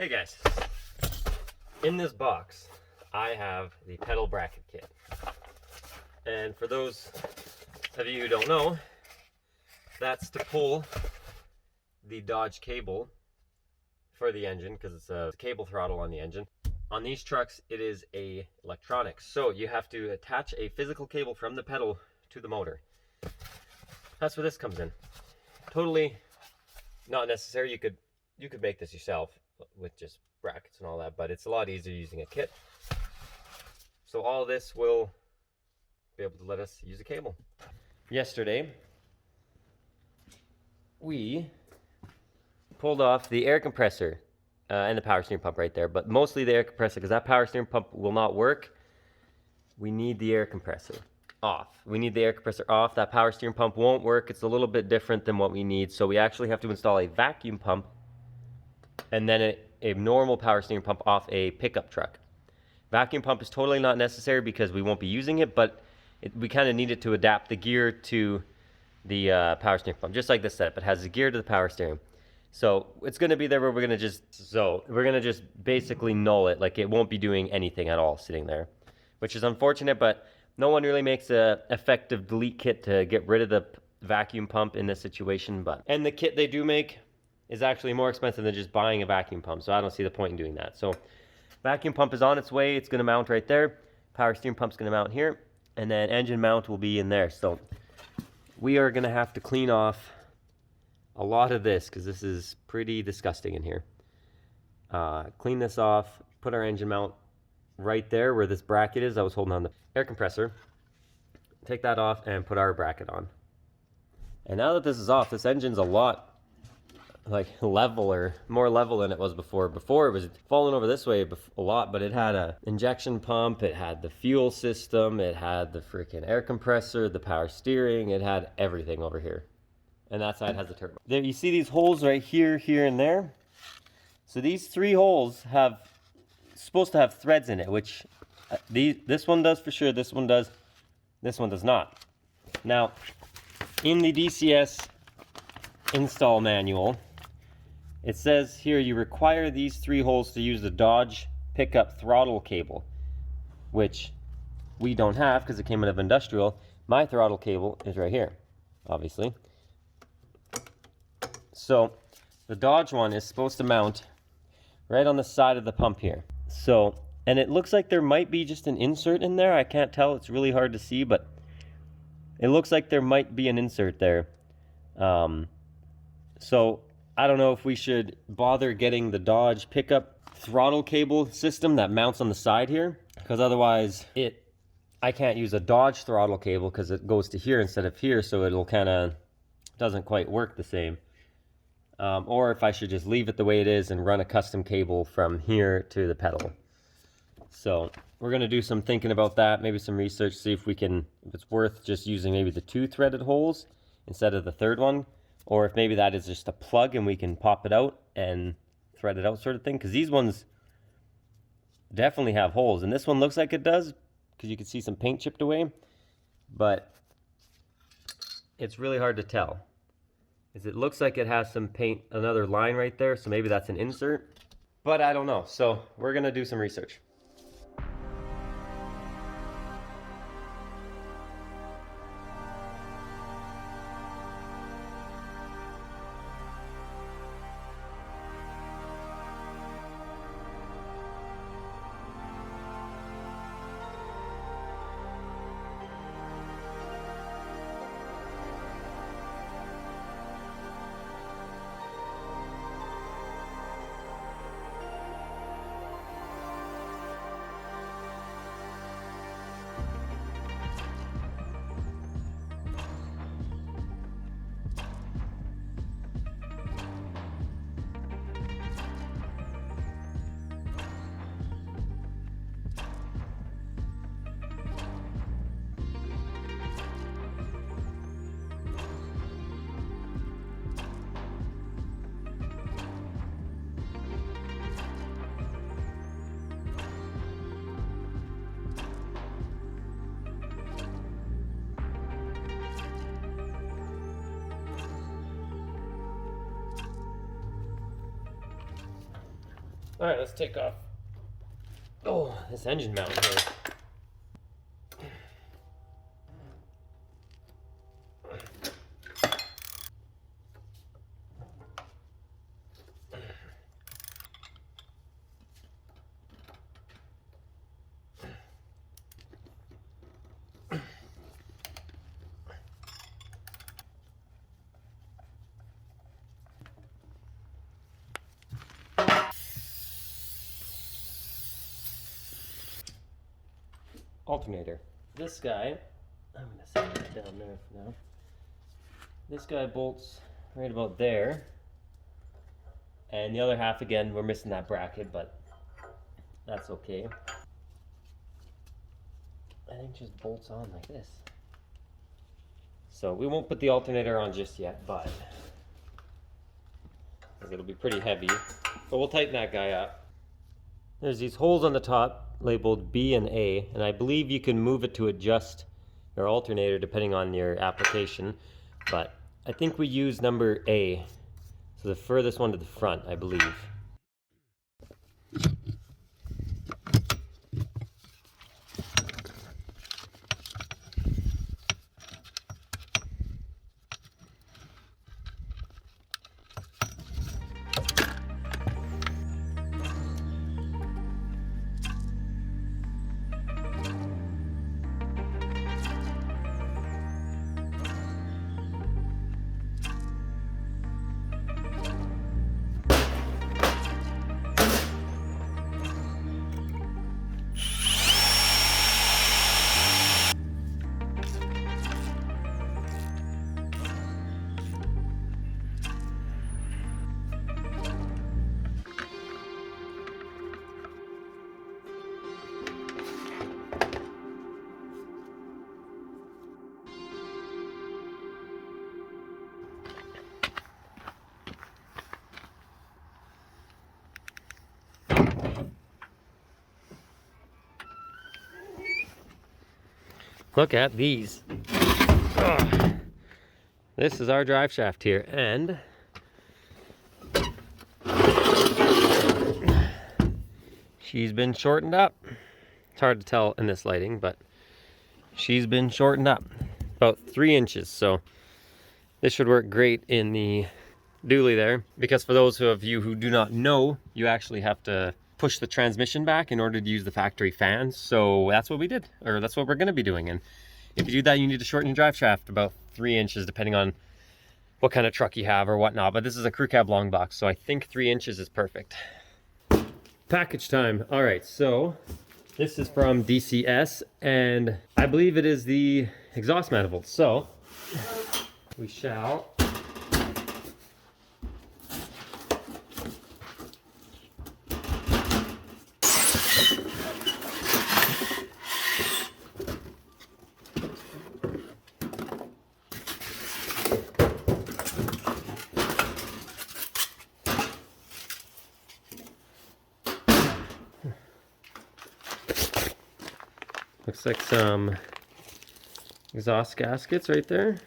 Hey guys, in this box I have the pedal bracket kit, and for those of you who don't know, that's to pull the Dodge cable for the engine, because it's a cable throttle on the engine. On these trucks it is a electronics, so you have to attach a physical cable from the pedal to the motor. That's where this comes in. Totally not necessary. You could make this yourself with just brackets and all that, but it's a lot easier using a kit. So all this will be able to let us use a cable. Yesterday we pulled off the air compressor and the power steering pump right there, but mostly the air compressor, because that power steering pump will not work. We need the air compressor off. We need the air compressor off. That power steering pump won't work. It's a little bit different than what we need, so we actually have to install a vacuum pump and then a normal power steering pump off a pickup truck. Vacuum pump is totally not necessary because we won't be using it, but we kind of need it to adapt the gear to the power steering pump, just like this setup. It has the gear to the power steering. So it's going to be there where we're going to just basically null it. Like, it won't be doing anything at all sitting there, which is unfortunate, but no one really makes a effective delete kit to get rid of the vacuum pump in this situation. And the kit they do make is actually more expensive than just buying a vacuum pump, so I don't see the point in doing that. So vacuum pump is on its way. It's going to mount right there. Power steering pump's going to mount here, and then engine mount will be in there. So we are going to have to clean off a lot of this because this is pretty disgusting in here. Clean this off, put our engine mount right there where this bracket is. I was holding on the air compressor. Take that off and put our bracket on. And now that this is off, this engine's a lot more level than it was before. Before it was falling over this way a lot, but it had a injection pump, it had the fuel system, it had the freaking air compressor, the power steering, it had everything over here. And that side has the turbo. There, you see these holes right here, here, and there? So these three holes supposed to have threads in it, which this one does for sure, this one does not. Now, in the DCS install manual, it says here you require these three holes to use the Dodge pickup throttle cable, which we don't have because it came out of industrial. My throttle cable is right here, obviously. So the Dodge one is supposed to mount right on the side of the pump here. So, and it looks like there might be just an insert in there. I can't tell, it's really hard to see, but it looks like there might be an insert there. So I don't know if we should bother getting the Dodge pickup throttle cable system that mounts on the side here, because otherwise I can't use a Dodge throttle cable because it goes to here instead of here, so it'll kind of doesn't quite work the same. Or if I should just leave it the way it is and run a custom cable from here to the pedal. So we're going to do some thinking about that, maybe some research, see if it's worth just using maybe the 2 threaded holes instead of the third one, or if maybe that is just a plug and we can pop it out and thread it out sort of thing, because these ones definitely have holes, and this one looks like it does because you can see some paint chipped away, but it's really hard to tell. It looks like it has some paint, another line right there, so maybe that's an insert, but I don't know. So we're going to do some research. All right, let's take off. Oh, this engine mount here. Alternator. This guy, I'm gonna set it down there for now. This guy bolts right about there. And the other half, again, we're missing that bracket, but that's okay. I think just bolts on like this. So we won't put the alternator on just yet, but it'll be pretty heavy. But we'll tighten that guy up. There's these holes on the top labeled B and A, and I believe you can move it to adjust your alternator depending on your application, but I think we use number A, so the furthest one to the front, I believe. Look at these. Ugh. This is our drive shaft here, and she's been shortened up. It's hard to tell in this lighting, but she's been shortened up about 3 inches. So this should work great in the dually there, because for those of you who do not know, you actually have to push the transmission back in order to use the factory fans. So that's what we did, or that's what we're going to be doing. And if you do that, you need to shorten your drive shaft about 3 inches, depending on what kind of truck you have or whatnot. But this is a crew cab long box, so I think 3 inches is perfect. Package time. All right, so this is from DCS, and I believe it is the exhaust manifold. So we shall looks like some exhaust gaskets right there.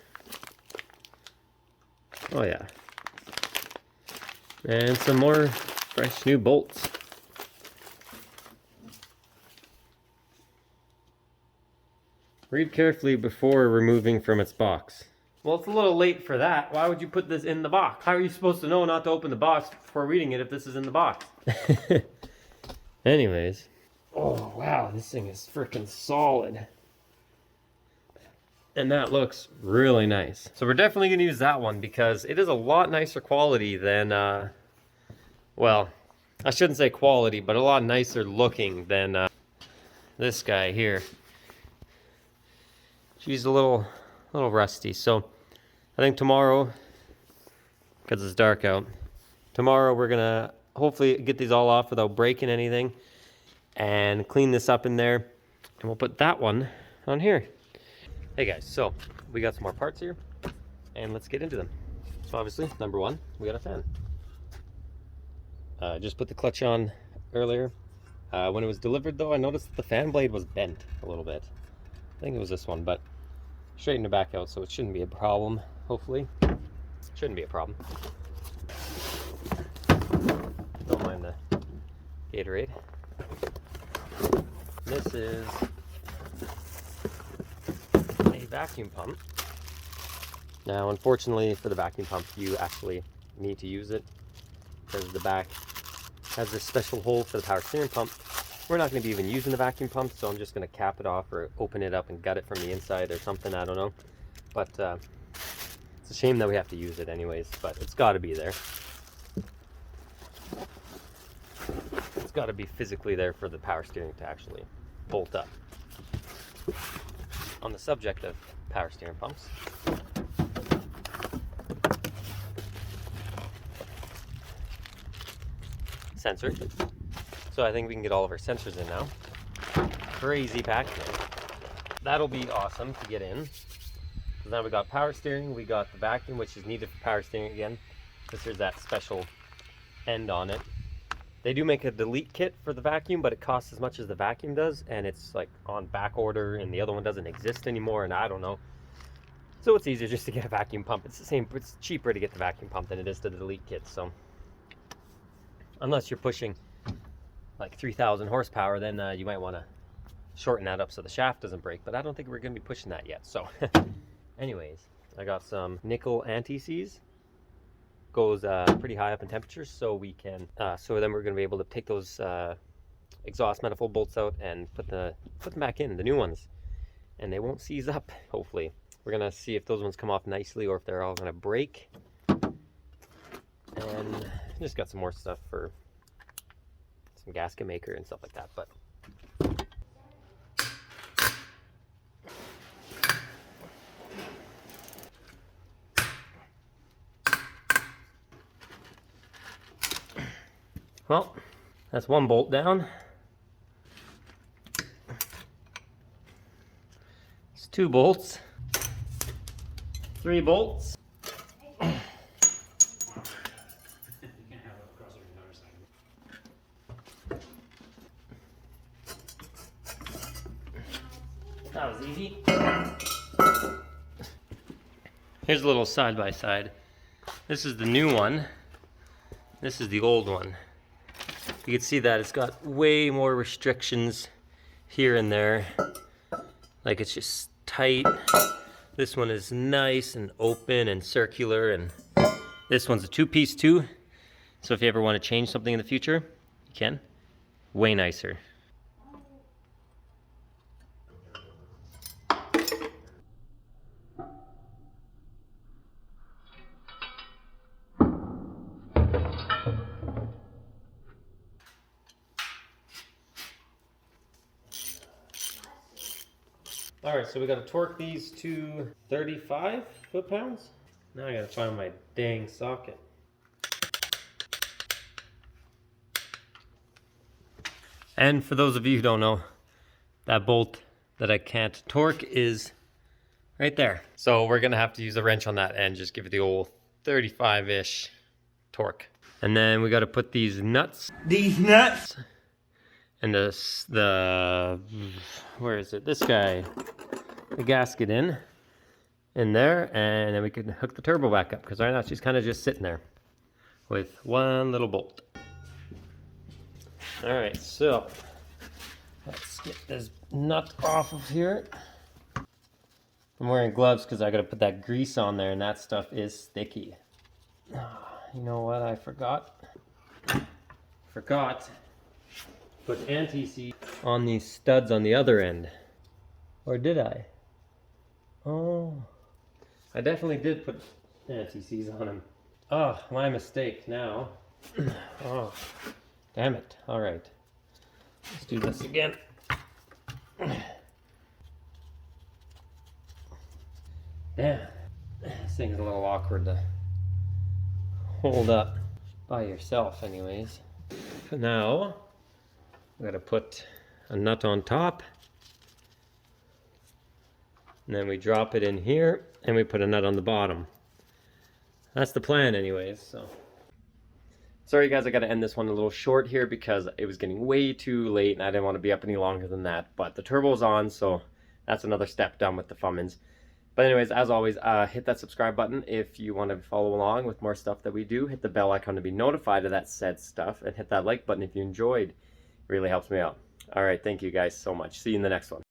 Oh yeah. And some more fresh new bolts. Read carefully before removing from its box. Well, it's a little late for that. Why would you put this in the box? How are you supposed to know not to open the box before reading it if this is in the box? Anyways. Oh, wow, this thing is freaking solid. And that looks really nice. So we're definitely going to use that one because it is a lot nicer quality than, well, I shouldn't say quality, but a lot nicer looking than this guy here. She's a little rusty. So I think tomorrow, because it's dark out, tomorrow we're going to hopefully get these all off without breaking anything and clean this up in there, and we'll put that one on here. Hey guys, so we got some more parts here, and let's get into them. So obviously, number one, we got a fan. Just put the clutch on earlier. When it was delivered though, I noticed that the fan blade was bent a little bit. I think it was this one, but straightened it back out, so it shouldn't be a problem, hopefully. Shouldn't be a problem. Don't mind the Gatorade. This is a vacuum pump. Now, unfortunately for the vacuum pump, you actually need to use it because the back has this special hole for the power steering pump. We're not going to be even using the vacuum pump, so I'm just going to cap it off or open it up and gut it from the inside or something, I don't know. But it's a shame that we have to use it anyways, but it's got to be there. It's got to be physically there for the power steering to actually bolt up. On the subject of power steering pumps, sensors. So I think we can get all of our sensors in now. Crazy packaging. That'll be awesome to get in. Now we got power steering, we got the vacuum, which is needed for power steering again, because there's that special end on it. They do make a delete kit for the vacuum, but it costs as much as the vacuum does, and it's like on back order, and the other one doesn't exist anymore, and I don't know. So it's easier just to get a vacuum pump. It's the same, it's cheaper to get the vacuum pump than it is to the delete kit. So unless you're pushing like 3,000 horsepower, then you might want to shorten that up so the shaft doesn't break, but I don't think we're going to be pushing that yet. So anyways, I got some nickel anti-seize. Goes pretty high up in temperature, so we can so then we're going to be able to take those exhaust manifold bolts out and put them back in, the new ones, and they won't seize up. Hopefully we're going to see if those ones come off nicely or if they're all going to break. And just got some more stuff for some gasket maker and stuff like that. But well, that's one bolt down. It's 2 bolts, 3 bolts. That was easy. Here's a little side by side. This is the new one. This is the old one. You can see that it's got way more restrictions here and there. Like it's just tight. This one is nice and open and circular, and this one's a 2-piece too. So if you ever want to change something in the future, you can. Way nicer. Alright, so we gotta torque these to 35 foot-pounds. Now I gotta find my dang socket. And for those of you who don't know, that bolt that I can't torque is right there. So we're gonna have to use a wrench on that and just give it the old 35-ish torque. And then we gotta put these nuts. And the where is it? This guy, the gasket in there, and then we can hook the turbo back up, because right now she's kind of just sitting there with one little bolt. All right, so let's get this nut off of here. I'm wearing gloves because I got to put that grease on there, and that stuff is sticky. You know what? I forgot. Put anti-seize on these studs on the other end. Or did I? Oh, I definitely did put anti-seize on them. Oh, my mistake now. Oh, damn it. All right, let's do this again. Damn, this thing's a little awkward to hold up by yourself anyways. For now, I'm gonna put a nut on top, and then we drop it in here, and we put a nut on the bottom. That's the plan anyways. So sorry guys, I gotta end this one a little short here because it was getting way too late and I didn't want to be up any longer than that. But the turbo's on, so that's another step done with the Fummins. But anyways, as always, hit that subscribe button if you want to follow along with more stuff that we do. Hit the bell icon to be notified of that said stuff, and hit that like button if you enjoyed. Really helps me out. All right, thank you guys so much. See you in the next one.